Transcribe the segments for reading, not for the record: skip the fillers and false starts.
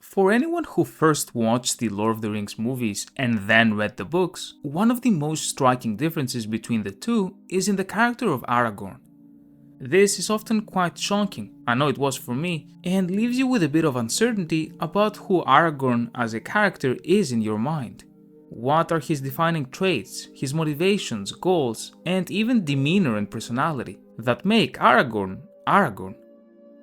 For anyone who first watched the Lord of the Rings movies and then read the books, one of the most striking differences between the two is in the character of Aragorn. This is often quite shocking, I know it was for me, and leaves you with a bit of uncertainty about who Aragorn as a character is in your mind. What are his defining traits, his motivations, goals, and even demeanor and personality that make Aragorn Aragorn?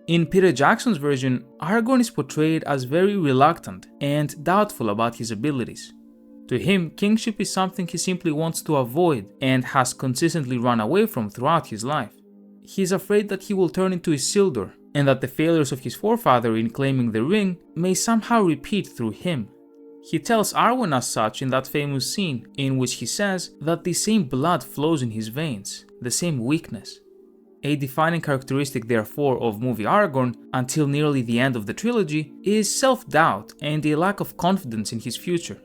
In Peter Jackson's version, Aragorn is portrayed as very reluctant and doubtful about his abilities. To him, kingship is something he simply wants to avoid and has consistently run away from throughout his life. He is afraid that he will turn into Isildur, and that the failures of his forefather in claiming the ring may somehow repeat through him. He tells Arwen as such in that famous scene, in which he says that the same blood flows in his veins, the same weakness. A defining characteristic therefore of movie Aragorn, until nearly the end of the trilogy, is self-doubt and a lack of confidence in his future.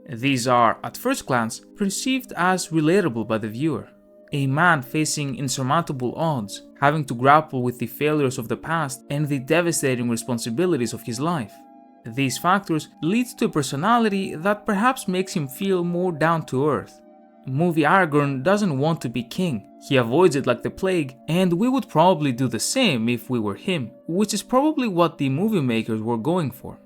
These are, at first glance, perceived as relatable by the viewer. A man facing insurmountable odds, having to grapple with the failures of the past and the devastating responsibilities of his life. These factors lead to a personality that perhaps makes him feel more down to earth. Movie Aragorn doesn't want to be king, he avoids it like the plague, and we would probably do the same if we were him, which is probably what the movie makers were going for.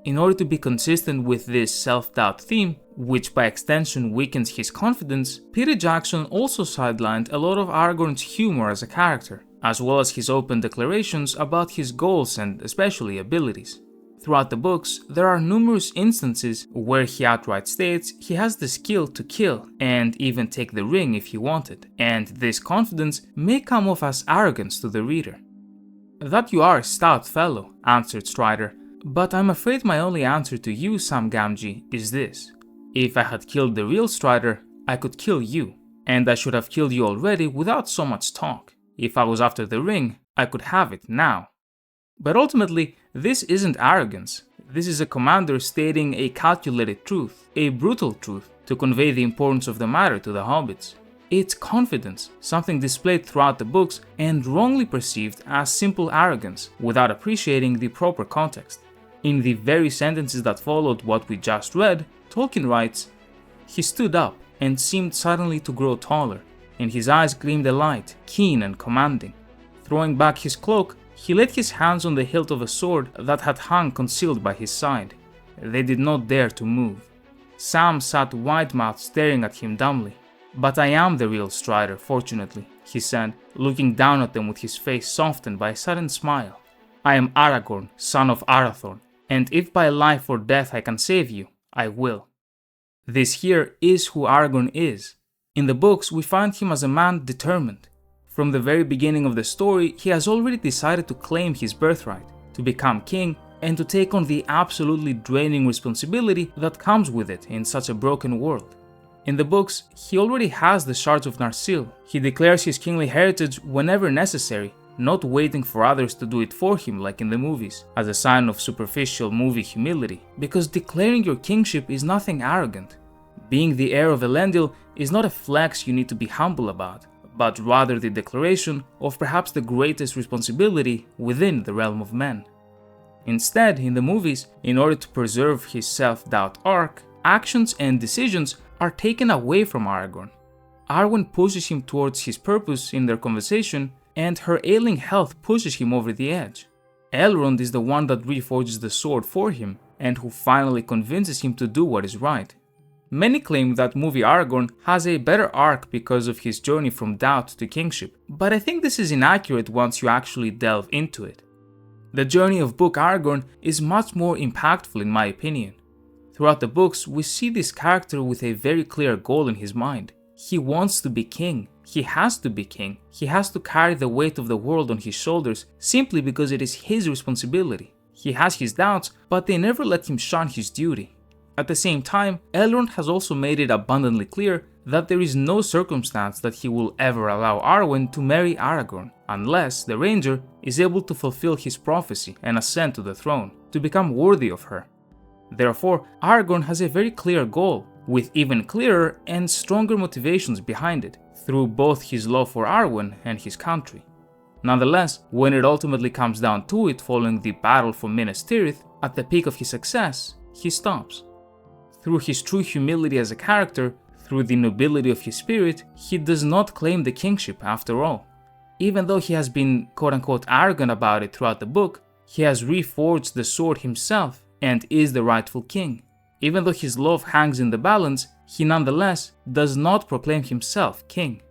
In order to be consistent with this self-doubt theme, which by extension weakens his confidence, Peter Jackson also sidelined a lot of Aragorn's humor as a character, as well as his open declarations about his goals and especially abilities. Throughout the books, there are numerous instances where he outright states he has the skill to kill and even take the ring if he wanted, and this confidence may come off as arrogance to the reader. "That you are a stout fellow," answered Strider, "but I'm afraid my only answer to you, Sam Gamgee, is this. If I had killed the real Strider, I could kill you, and I should have killed you already without so much talk. If I was after the ring, I could have it now." But ultimately, this isn't arrogance. This is a commander stating a calculated truth, a brutal truth, to convey the importance of the matter to the hobbits. It's confidence, something displayed throughout the books and wrongly perceived as simple arrogance, without appreciating the proper context. In the very sentences that followed what we just read, Tolkien writes, "He stood up and seemed suddenly to grow taller, and his eyes gleamed a light, keen and commanding. Throwing back his cloak, he laid his hands on the hilt of a sword that had hung concealed by his side. They did not dare to move. Sam sat wide-mouthed staring at him dumbly. But I am the real Strider, fortunately," he said, looking down at them with his face softened by a sudden smile. "I am Aragorn, son of Arathorn, and if by life or death I can save you, I will." This here is who Aragorn is. In the books, we find him as a man determined. From the very beginning of the story, he has already decided to claim his birthright, to become king, and to take on the absolutely draining responsibility that comes with it in such a broken world. In the books, he already has the shards of Narsil. He declares his kingly heritage whenever necessary, not waiting for others to do it for him like in the movies, as a sign of superficial movie humility, because declaring your kingship is nothing arrogant. Being the heir of Elendil is not a flex you need to be humble about, but rather the declaration of perhaps the greatest responsibility within the realm of men. Instead, in the movies, in order to preserve his self-doubt arc, actions and decisions are taken away from Aragorn. Arwen pushes him towards his purpose in their conversation, and her ailing health pushes him over the edge. Elrond is the one that reforges the sword for him, and who finally convinces him to do what is right. Many claim that movie Aragorn has a better arc because of his journey from doubt to kingship, but I think this is inaccurate once you actually delve into it. The journey of book Aragorn is much more impactful in my opinion. Throughout the books, we see this character with a very clear goal in his mind. He wants to be king. He has to be king. He has to carry the weight of the world on his shoulders simply because it is his responsibility. He has his doubts, but they never let him shun his duty. At the same time, Elrond has also made it abundantly clear that there is no circumstance that he will ever allow Arwen to marry Aragorn, unless the Ranger is able to fulfill his prophecy and ascend to the throne, to become worthy of her. Therefore, Aragorn has a very clear goal, with even clearer and stronger motivations behind it, through both his love for Arwen and his country. Nonetheless, when it ultimately comes down to it following the battle for Minas Tirith, At the peak of his success, he stops. Through his true humility as a character, through the nobility of his spirit, he does not claim the kingship after all. Even though he has been quote-unquote arrogant about it throughout the book, he has reforged the sword himself and is the rightful king. Even though his love hangs in the balance, he nonetheless does not proclaim himself king.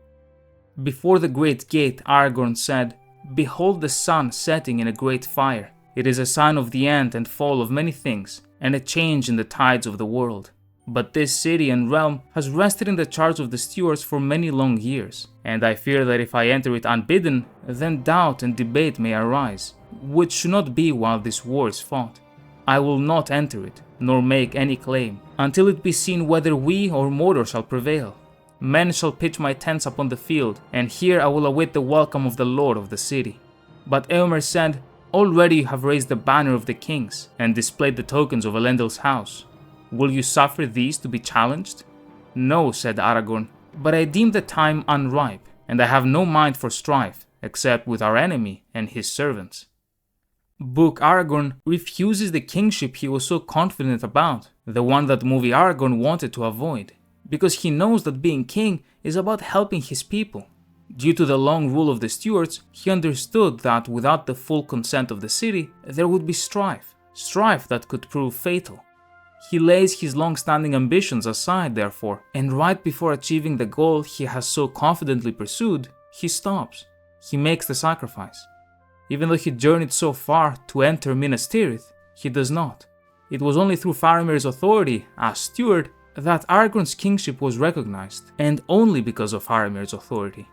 Before the great gate, Aragorn said, "Behold the sun setting in a great fire. It is a sign of the end and fall of many things, and a change in the tides of the world. But this city and realm has rested in the charge of the Stewarts for many long years, and I fear that if I enter it unbidden, then doubt and debate may arise, which should not be while this war is fought. I will not enter it, nor make any claim, until it be seen whether we or Mordor shall prevail. Men shall pitch my tents upon the field, and here I will await the welcome of the lord of the city." But Eomer said, "Already you have raised the banner of the kings, and displayed the tokens of Elendil's house. Will you suffer these to be challenged?" "No," said Aragorn, "but I deem the time unripe, and I have no mind for strife, except with our enemy and his servants." Book Aragorn refuses the kingship he was so confident about, the one that movie Aragorn wanted to avoid, because he knows that being king is about helping his people. Due to the long rule of the Stewarts, he understood that without the full consent of the city, there would be strife that could prove fatal. He lays his long-standing ambitions aside, therefore, and right before achieving the goal he has so confidently pursued, he stops. He makes the sacrifice. Even though he journeyed so far to enter Minas Tirith, he does not. It was only through Faramir's authority as steward that Aragorn's kingship was recognized, and only because of Faramir's authority.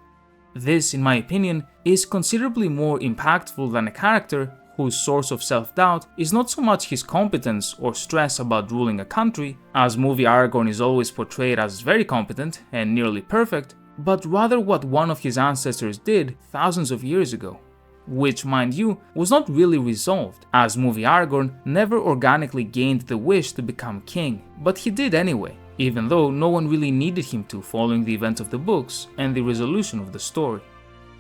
This, in my opinion, is considerably more impactful than a character whose source of self-doubt is not so much his competence or stress about ruling a country, as movie Aragorn is always portrayed as very competent and nearly perfect, but rather what one of his ancestors did thousands of years ago, which, mind you, was not really resolved, as movie Aragorn never organically gained the wish to become king, but he did anyway, even though no one really needed him to following the events of the books and the resolution of the story.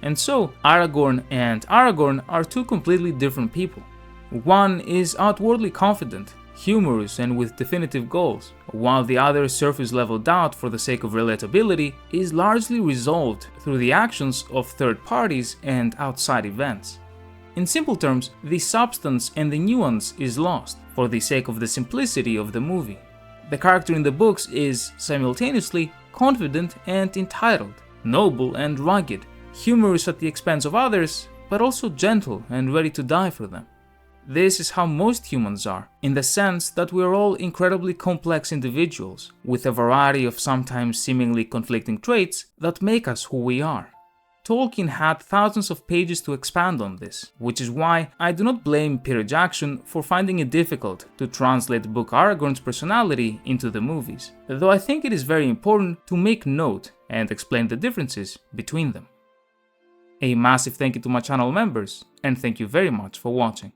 And so, Aragorn and Aragorn are two completely different people. One is outwardly confident, humorous and with definitive goals, while the other's surface-level doubt for the sake of relatability is largely resolved through the actions of third parties and outside events. In simple terms, the substance and the nuance is lost for the sake of the simplicity of the movie. The character in the books is simultaneously confident and entitled, noble and rugged, humorous at the expense of others, but also gentle and ready to die for them. This is how most humans are, in the sense that we are all incredibly complex individuals, with a variety of sometimes seemingly conflicting traits that make us who we are. Tolkien had thousands of pages to expand on this, which is why I do not blame Peter Jackson for finding it difficult to translate Book Aragorn's personality into the movies, though I think it is very important to make note and explain the differences between them. A massive thank you to my channel members, and thank you very much for watching.